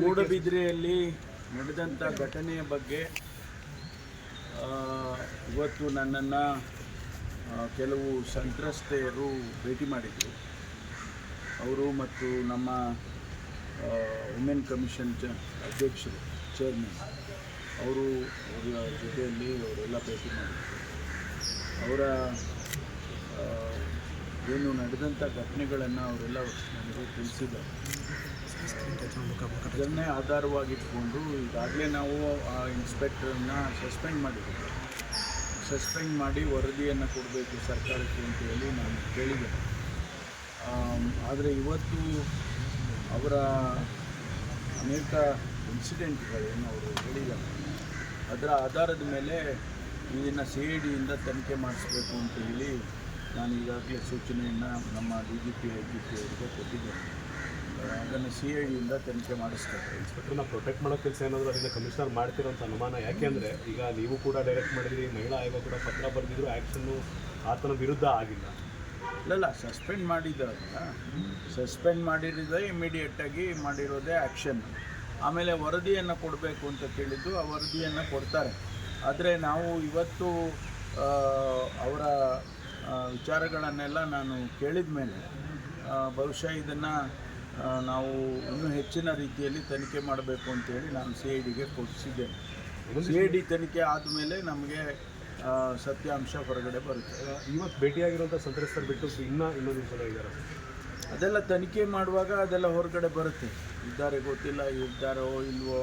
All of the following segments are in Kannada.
ಮೂಡಬಿದ್ರೆಯಲ್ಲಿ ನಡೆದಂಥ ಘಟನೆಯ ಬಗ್ಗೆ ಇವತ್ತು ನನ್ನನ್ನು ಕೆಲವು ಸಂತ್ರಸ್ತೆಯರು ಭೇಟಿ ಮಾಡಿದರು. ಅವರು ಮತ್ತು ನಮ್ಮ ವುಮೆನ್ ಕಮಿಷನ್ ಅಧ್ಯಕ್ಷರು ಚೇರ್ಮನ್ ಅವರ ಜೊತೆಯಲ್ಲಿ ಅವರೆಲ್ಲ ಭೇಟಿ ಮಾಡಿದರು. ಅವರ ಏನು ನಡೆದಂಥ ಘಟನೆಗಳನ್ನು ಅವರೆಲ್ಲ ನನಗೆ ತಿಳಿಸಿದ್ದಾರೆ. ಅದನ್ನೇ ಆಧಾರವಾಗಿಟ್ಕೊಂಡು ಈಗಾಗಲೇ ನಾವು ಆ ಇನ್ಸ್ಪೆಕ್ಟರನ್ನು ಸಸ್ಪೆಂಡ್ ಮಾಡಿ ವರದಿಯನ್ನು ಕೊಡಬೇಕು ಸರ್ಕಾರಕ್ಕೆ ಅಂತೇಳಿ ನಾನು ಕೇಳಿದೆ. ಆದರೆ ಇವತ್ತು ಅವರ ಅನೇಕ ಇನ್ಸಿಡೆಂಟ್ಗಳನ್ನು ಅವರು ಹೇಳಿದ್ದಾರೆ. ಅದರ ಆಧಾರದ ಮೇಲೆ ಇದನ್ನು CIDಯಿಂದ ತನಿಖೆ ಮಾಡಿಸ್ಬೇಕು ಅಂತ ಹೇಳಿ ನಾನು ಈಗಾಗಲೇ ಸೂಚನೆಯನ್ನು ನಮ್ಮ DGP IGP ಅವರಿಗೆ ಕೊಟ್ಟಿದ್ದೇನೆ. ಅದನ್ನು CIDಯಿಂದ ತನಿಖೆ ಮಾಡಿಸ್ತಾರೆ. ಇನ್ಸ್ಪೆಕ್ಟರ್ನ ಪ್ರೊಟೆಕ್ಟ್ ಮಾಡೋ ಕೆಲಸ ಏನಾದರೂ ಅದರಿಂದ ಕಮಿಷನರ್ ಮಾಡ್ತಿರೋಂಥ ಅನುಮಾನ? ಯಾಕೆಂದರೆ ಈಗ ನೀವು ಕೂಡ ಡೈರೆಕ್ಟ್ ಮಾಡಿದ್ರಿ, ಮಹಿಳಾ ಆಯೋಗ ಕೂಡ ಪತ್ರ ಬರೆದಿದ್ರು, ಆ್ಯಕ್ಷನ್ನು ಆತನ ವಿರುದ್ಧ ಆಗಿಲ್ಲ. ಇಲ್ಲ, ಸಸ್ಪೆಂಡ್ ಮಾಡಿರೋದೇ ಇಮಿಡಿಯೇಟಾಗಿ ಮಾಡಿರೋದೇ ಆ್ಯಕ್ಷನ್. ಆಮೇಲೆ ವರದಿಯನ್ನು ಕೊಡಬೇಕು ಅಂತ ಕೇಳಿದ್ದು, ಆ ವರದಿಯನ್ನು ಕೊಡ್ತಾರೆ. ಆದರೆ ನಾವು ಇವತ್ತು ಅವರ ವಿಚಾರಗಳನ್ನೆಲ್ಲ ನಾನು ಕೇಳಿದ ಮೇಲೆ ಬಹುಶಃ ಇದನ್ನು ನಾವು ಇನ್ನೂ ಹೆಚ್ಚಿನ ರೀತಿಯಲ್ಲಿ ತನಿಖೆ ಮಾಡಬೇಕು ಅಂತೇಳಿ ನಾನು CIDಗೆ ಕೊಡಿಸಿದ್ದೇನೆ. CID ತನಿಖೆ ಆದಮೇಲೆ ನಮಗೆ ಸತ್ಯಾಂಶ ಹೊರಗಡೆ ಬರುತ್ತೆ. ಇವತ್ತು ಭೇಟಿಯಾಗಿರುವಂಥ ಸಂತ್ರಸ್ತರು ಬಿಟ್ಟು ಇನ್ನೊಂದು ಸಲ ಇದ್ದಾರೆ, ಅದೆಲ್ಲ ತನಿಖೆ ಮಾಡುವಾಗ ಅದೆಲ್ಲ ಹೊರಗಡೆ ಬರುತ್ತೆ. ಇದ್ದಾರೋ ಇಲ್ವೋ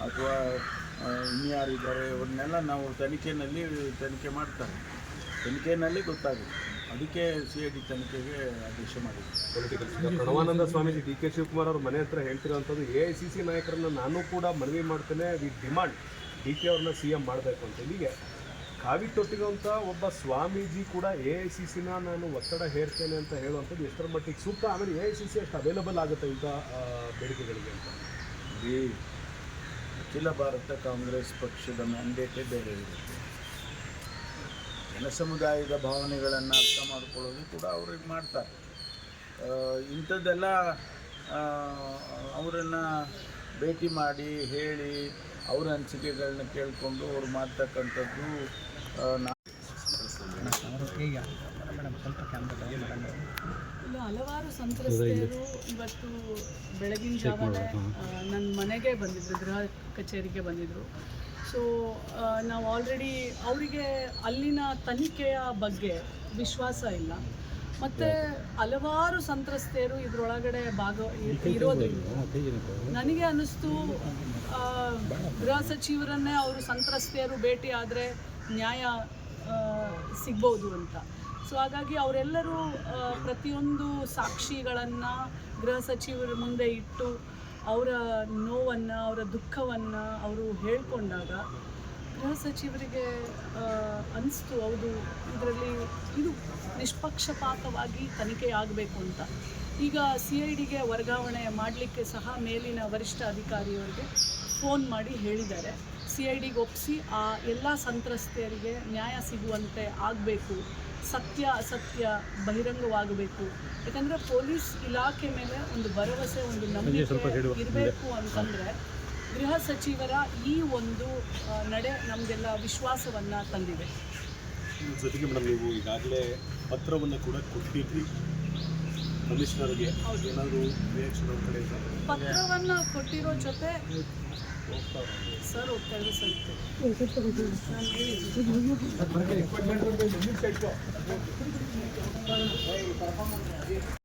ಅಥವಾ ಇನ್ಯಾರಿದ್ದಾರೆ ಅವ್ರನ್ನೆಲ್ಲ ನಾವು ತನಿಖೆ ಮಾಡ್ತಾರೆ. ತನಿಖೆಯಲ್ಲಿ ಗೊತ್ತಾಗುತ್ತೆ. ಅದಕ್ಕೆ CID ತನಿಖೆಗೆ ಆದೇಶ ಮಾಡಿದ್ವಿ. ಪ್ರಣವಾನಂದ ಸ್ವಾಮೀಜಿ DK ಶಿವಕುಮಾರ್ ಅವ್ರ ಮನೆ ಹತ್ರ ಹೇಳ್ತಿರೋಂಥದ್ದು, AICC ನಾಯಕರನ್ನು ನಾನು ಕೂಡ ಮನವಿ ಮಾಡ್ತೇನೆ, ವಿ ಡಿಮಾಂಡ್ DK ಅವ್ರನ್ನ CM ಮಾಡಬೇಕು ಅಂತ. ಇಲ್ಲಿಗೆ ಕಾವಿ ತೊಟ್ಟಿರುವಂಥ ಒಬ್ಬ ಸ್ವಾಮೀಜಿ ಕೂಡ AICCನ ನಾನು ಒತ್ತಡ ಹೇರ್ತೇನೆ ಅಂತ ಹೇಳುವಂಥದ್ದು ಎಷ್ಟರ ಮಟ್ಟಿಗೆ ಸೂಕ್ತ? ಆಮೇಲೆ AICC ಅಷ್ಟು ಅವೈಲಬಲ್ ಆಗುತ್ತೆ ಇಂಥ ಬೇಡಿಕೆಗಳಿಗೆ ಅಂತ? ಈ ಅಖಿಲ ಭಾರತ ಕಾಂಗ್ರೆಸ್ ಪಕ್ಷದ ಮ್ಯಾಂಡೇಟೇ ಬೇರೆ ಇರುತ್ತೆ. ಜನ ಸಮುದಾಯದ ಭಾವನೆಗಳನ್ನು ಅರ್ಥ ಮಾಡಿಕೊಳ್ಳೋದು ಕೂಡ ಅವ್ರಿಗೆ ಮಾಡ್ತಾರೆ. ಇಂಥದ್ದೆಲ್ಲ ಅವರನ್ನು ಭೇಟಿ ಮಾಡಿ ಹೇಳಿ ಅವರ ಅನಿಸಿಕೆಗಳನ್ನ ಕೇಳಿಕೊಂಡು ಅವ್ರು ಮಾಡ್ತಕ್ಕಂಥದ್ದು. ಇಲ್ಲ, ಹಲವಾರು ಸಂತ್ರಸ್ತೆಯರು ಇವತ್ತು ಬೆಳಗಿನ ಜಾವನೇ ನನ್ನ ಮನೆಗೆ ಬಂದಿದ್ದರು, ಗೃಹ ಕಚೇರಿಗೆ ಬಂದಿದ್ದರು. ಸೊ ನಾವು ಆಲ್ರೆಡಿ ಅವರಿಗೆ ಅಲ್ಲಿನ ತನಿಖೆಯ ಬಗ್ಗೆ ವಿಶ್ವಾಸ ಇಲ್ಲ. ಮತ್ತು ಹಲವಾರು ಸಂತ್ರಸ್ತೆಯರು ಇದರೊಳಗಡೆ ಇರೋದ್ರಿಂದ ನನಗೆ ಅನ್ನಿಸ್ತು ಗೃಹ ಸಚಿವರನ್ನೇ ಅವರು ಸಂತ್ರಸ್ತೆಯರು ಭೇಟಿ ಆದರೆ ನ್ಯಾಯ ಸಿಗ್ಬೋದು ಅಂತ. ಸೊ ಹಾಗಾಗಿ ಅವರೆಲ್ಲರೂ ಪ್ರತಿಯೊಂದು ಸಾಕ್ಷಿಗಳನ್ನು ಗೃಹ ಸಚಿವರ ಮುಂದೆ ಇಟ್ಟು ಅವರ ನೋವನ್ನು, ಅವರ ದುಃಖವನ್ನು ಅವರು ಹೇಳ್ಕೊಂಡಾಗ ಗೃಹ ಸಚಿವರಿಗೆ ಅನಿಸ್ತು, ಹೌದು ಇದರಲ್ಲಿ ಇದು ನಿಷ್ಪಕ್ಷಪಾತವಾಗಿ ತನಿಖೆ ಆಗಬೇಕು ಅಂತ. ಈಗ CIDಗೆ ವರ್ಗಾವಣೆ ಮಾಡಲಿಕ್ಕೆ ಸಹ ಮೇಲಿನ ವರಿಷ್ಠ ಅಧಿಕಾರಿಯವರಿಗೆ ಫೋನ್ ಮಾಡಿ ಹೇಳಿದ್ದಾರೆ. CIDಗೆ ಒಪ್ಪಿಸಿ ಆ ಎಲ್ಲ ಸಂತ್ರಸ್ತೆಯರಿಗೆ ನ್ಯಾಯ ಸಿಗುವಂತೆ ಆಗಬೇಕು, ಸತ್ಯ ಅಸತ್ಯ ಬಹಿರಂಗವಾಗಬೇಕು. ಯಾಕಂದರೆ ಪೊಲೀಸ್ ಇಲಾಖೆ ಮೇಲೆ ಒಂದು ಭರವಸೆ, ಒಂದು ನಂಬಿಕೆ ಇರಬೇಕು ಅಂತಂದರೆ ಗೃಹ ಸಚಿವರ ಈ ಒಂದು ನಡೆ ನಮಗೆಲ್ಲ ವಿಶ್ವಾಸವನ್ನು ತಂದಿದೆ. ಜೊತೆಗೆ ಮೇಡಮ್, ನೀವು ಈಗಾಗಲೇ ಪತ್ರವನ್ನು ಕೂಡ ಕೊಟ್ಟಿದ್ರಿ ಕಮಿಷನರ್ಗೆ, ಏನಾದರೂ ರಿಯಾಕ್ಷನ್ ಅವ್ರ ಕಡೆ? ಪತ್ರವನ್ನು ಕೊಟ್ಟಿರೋ ಜೊತೆ ಸರ್ ಹೋಗ್ತಾ ಇದ್ರೆ ಸ್ವಲ್ಪ